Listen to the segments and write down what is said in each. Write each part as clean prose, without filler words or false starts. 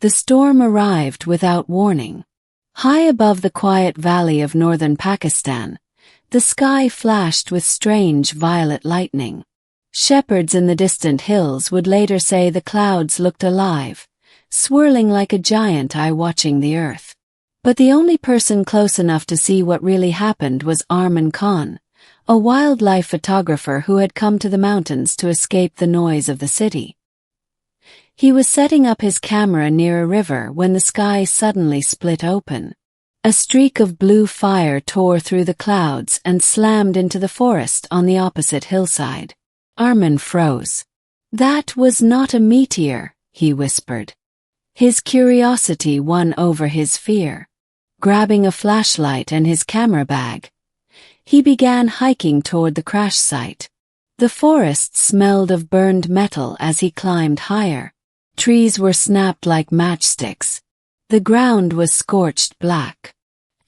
The storm arrived without warning. High above the quiet valley of northern Pakistan, the sky flashed with strange violet lightning. Shepherds in the distant hills would later say the clouds looked alive, swirling like a giant eye watching the earth. But the only person close enough to see what really happened was Arman Khan, a wildlife photographer who had come to the mountains to escape the noise of the city. He was setting up his camera near a river when the sky suddenly split open. A streak of blue fire tore through the clouds and slammed into the forest on the opposite hillside. Arman froze. "That was not a meteor," he whispered. His curiosity won over his fear. Grabbing a flashlight and his camera bag, he began hiking toward the crash site. The forest smelled of burned metal as he climbed higher. Trees were snapped like matchsticks. The ground was scorched black.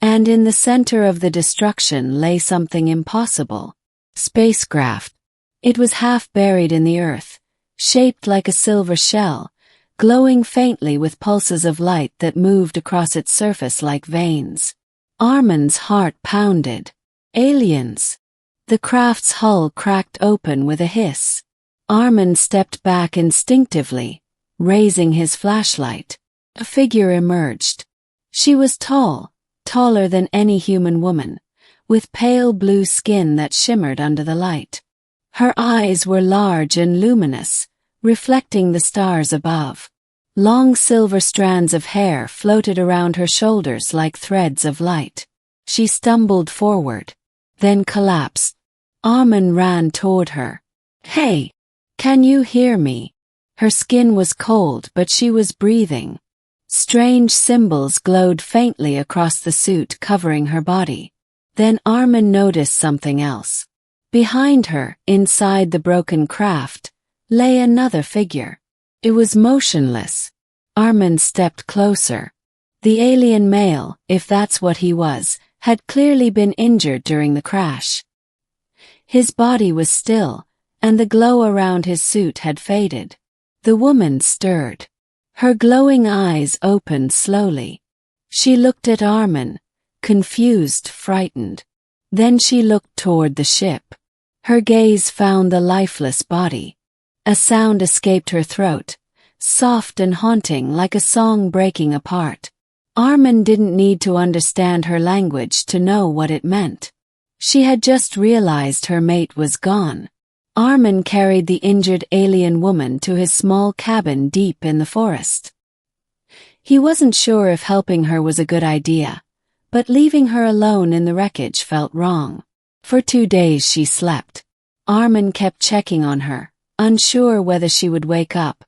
And in the center of the destruction lay something impossible. Spacecraft. It was half buried in the earth, shaped like a silver shell, glowing faintly with pulses of light that moved across its surface like veins. Arman's heart pounded. Aliens. The craft's hull cracked open with a hiss. Arman stepped back instinctively, raising his flashlight. A figure emerged. She was tall, taller than any human woman, with pale blue skin that shimmered under the light. Her eyes were large and luminous, reflecting the stars above. Long silver strands of hair floated around her shoulders like threads of light. She stumbled forward, then collapsed. Arman ran toward her. "Hey! Can you hear me?" Her skin was cold, but she was breathing. Strange symbols glowed faintly across the suit covering her body. Then Arman noticed something else. Behind her, inside the broken craft, lay another figure. It was motionless. Arman stepped closer. The alien male, if that's what he was, had clearly been injured during the crash. His body was still, and the glow around his suit had faded. The woman stirred. Her glowing eyes opened slowly. She looked at Arman, confused, frightened. Then she looked toward the ship. Her gaze found the lifeless body. A sound escaped her throat, soft and haunting like a song breaking apart. Arman didn't need to understand her language to know what it meant. She had just realized her mate was gone. Arman carried the injured alien woman to his small cabin deep in the forest. He wasn't sure if helping her was a good idea, but leaving her alone in the wreckage felt wrong. For 2 days she slept. Arman kept checking on her, unsure whether she would wake up,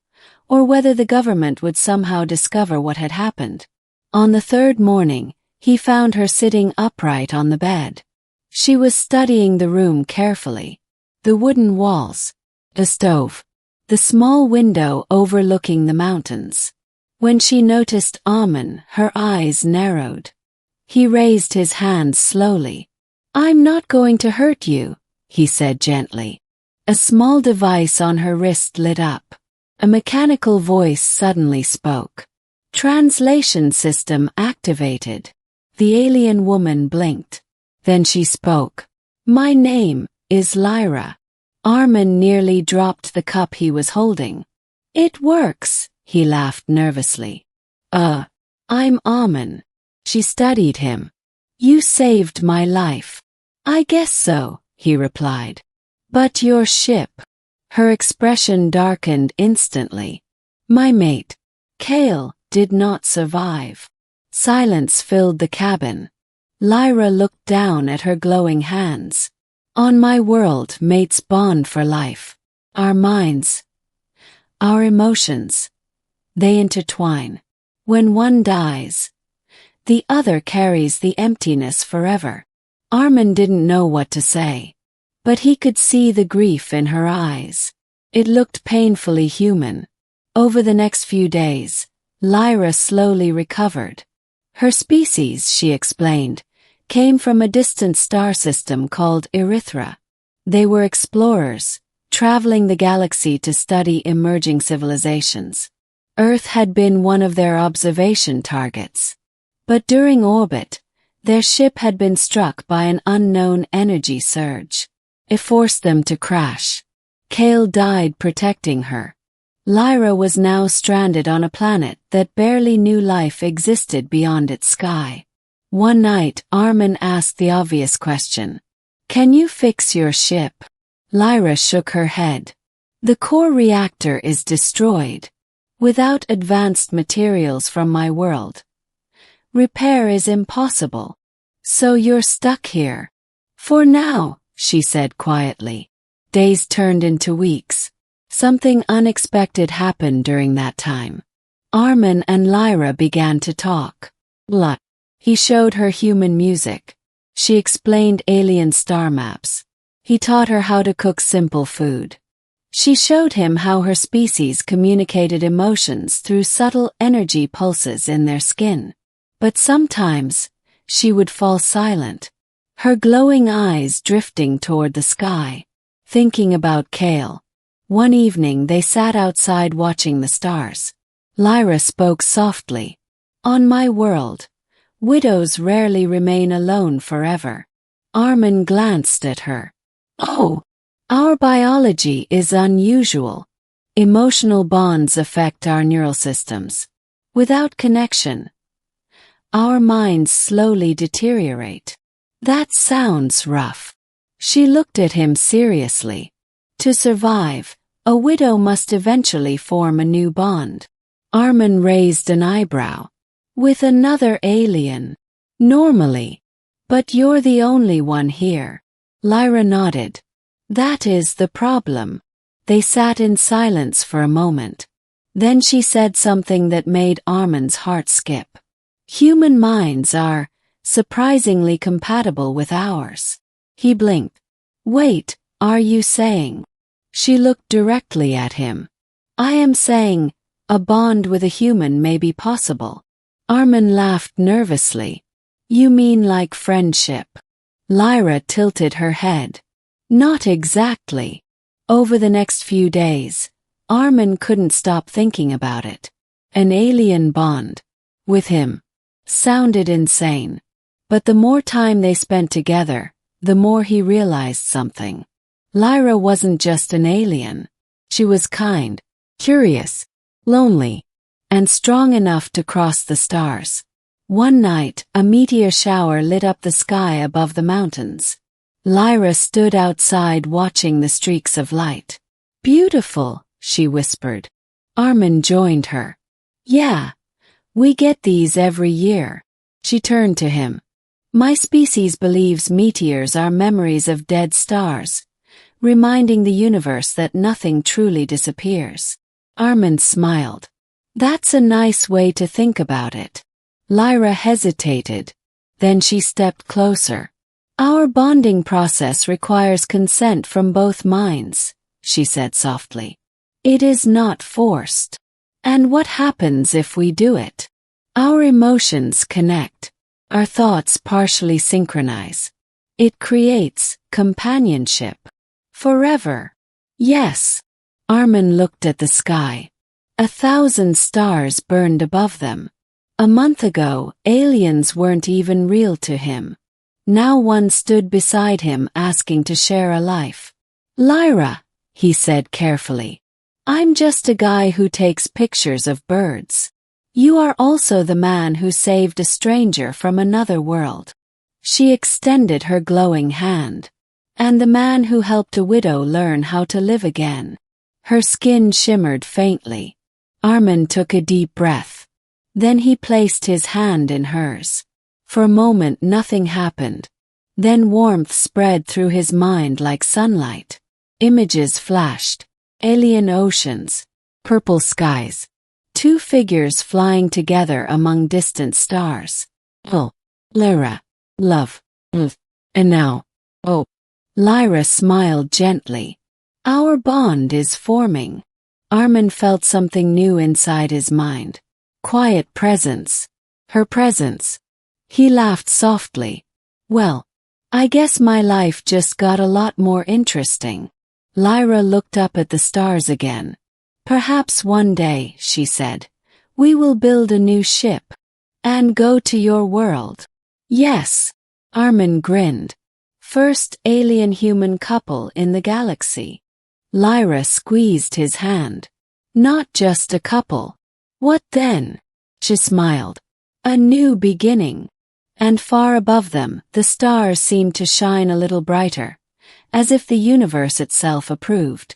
or whether the government would somehow discover what had happened. On the third morning, he found her sitting upright on the bed. She was studying the room carefully. The wooden walls, the stove, the small window overlooking the mountains. When she noticed Arman, her eyes narrowed. He raised his hand slowly. "I'm not going to hurt you," he said gently. A small device on her wrist lit up. A mechanical voice suddenly spoke. "Translation system activated." The alien woman blinked. Then she spoke. "My name is Lyra." Arman nearly dropped the cup he was holding. "It works," he laughed nervously. I'm Arman." She studied him. "You saved my life." "I guess so," he replied. "But your ship." Her expression darkened instantly. "My mate, Kale, did not survive." Silence filled the cabin. Lyra looked down at her glowing hands. "On my world, mates bond for life. Our minds, our emotions, they intertwine. When one dies, the other carries the emptiness forever." Arman didn't know what to say, but he could see the grief in her eyes. It looked painfully human. Over the next few days, Lyra slowly recovered. Her species, she explained, came from a distant star system called Erythra. They were explorers, traveling the galaxy to study emerging civilizations. Earth had been one of their observation targets. But during orbit, their ship had been struck by an unknown energy surge. It forced them to crash. Kale died protecting her. Lyra was now stranded on a planet that barely knew life existed beyond its sky. One night, Armin asked the obvious question. "Can you fix your ship?" Lyra shook her head. "The core reactor is destroyed. Without advanced materials from my world, repair is impossible. So you're stuck here. For now," she said quietly. Days turned into weeks. Something unexpected happened during that time. Armin and Lyra began to talk. He showed her human music. She explained alien star maps. He taught her how to cook simple food. She showed him how her species communicated emotions through subtle energy pulses in their skin. But sometimes, she would fall silent, her glowing eyes drifting toward the sky, thinking about Kale. One evening they sat outside watching the stars. Lyra spoke softly. "On my world, widows rarely remain alone forever." Armin glanced at her. "Oh, our biology is unusual. Emotional bonds affect our neural systems. Without connection, our minds slowly deteriorate." "That sounds rough." She looked at him seriously. "To survive, a widow must eventually form a new bond." Armin raised an eyebrow. "With another alien?" "Normally. But you're the only one here." Lyra nodded. "That is the problem." They sat in silence for a moment. Then she said something that made Armin's heart skip. "Human minds are surprisingly compatible with ours." He blinked. "Wait, are you saying?" She looked directly at him. "I am saying, a bond with a human may be possible." Armin laughed nervously. "You mean like friendship?" Lyra tilted her head. "Not exactly." Over the next few days, Armin couldn't stop thinking about it. An alien bond with him sounded insane. But the more time they spent together, the more he realized something. Lyra wasn't just an alien. She was kind, curious, lonely, and strong enough to cross the stars. One night, a meteor shower lit up the sky above the mountains. Lyra stood outside watching the streaks of light. "Beautiful," she whispered. Armin joined her. "Yeah, we get these every year." She turned to him. "My species believes meteors are memories of dead stars, reminding the universe that nothing truly disappears." Armin smiled. "That's a nice way to think about it." Lyra hesitated. Then she stepped closer. "Our bonding process requires consent from both minds," she said softly. "It is not forced. And what happens if we do it? Our emotions connect. Our thoughts partially synchronize. It creates companionship. Forever." "Yes." Armin looked at the sky. 1,000 stars burned above them. A month ago, aliens weren't even real to him. Now one stood beside him asking to share a life. "Lyra," he said carefully, "I'm just a guy who takes pictures of birds. You are also the man who saved a stranger from another world." She extended her glowing hand. "And the man who helped a widow learn how to live again." Her skin shimmered faintly. Armin took a deep breath. Then he placed his hand in hers. For a moment nothing happened. Then warmth spread through his mind like sunlight. Images flashed. Alien oceans. Purple skies. Two figures flying together among distant stars. "Oh, Lyra. Love. And now. Oh." Lyra smiled gently. "Our bond is forming." Armin felt something new inside his mind. Quiet presence. Her presence. He laughed softly. "Well, I guess my life just got a lot more interesting." Lyra looked up at the stars again. Perhaps one day, she said, we will build a new ship and go to your world. Yes, Armin grinned. First alien-human couple in the galaxy. Lyra squeezed his hand. Not just a couple. What then? She smiled. A new beginning. And far above them, the stars seemed to shine a little brighter, as if the universe itself approved.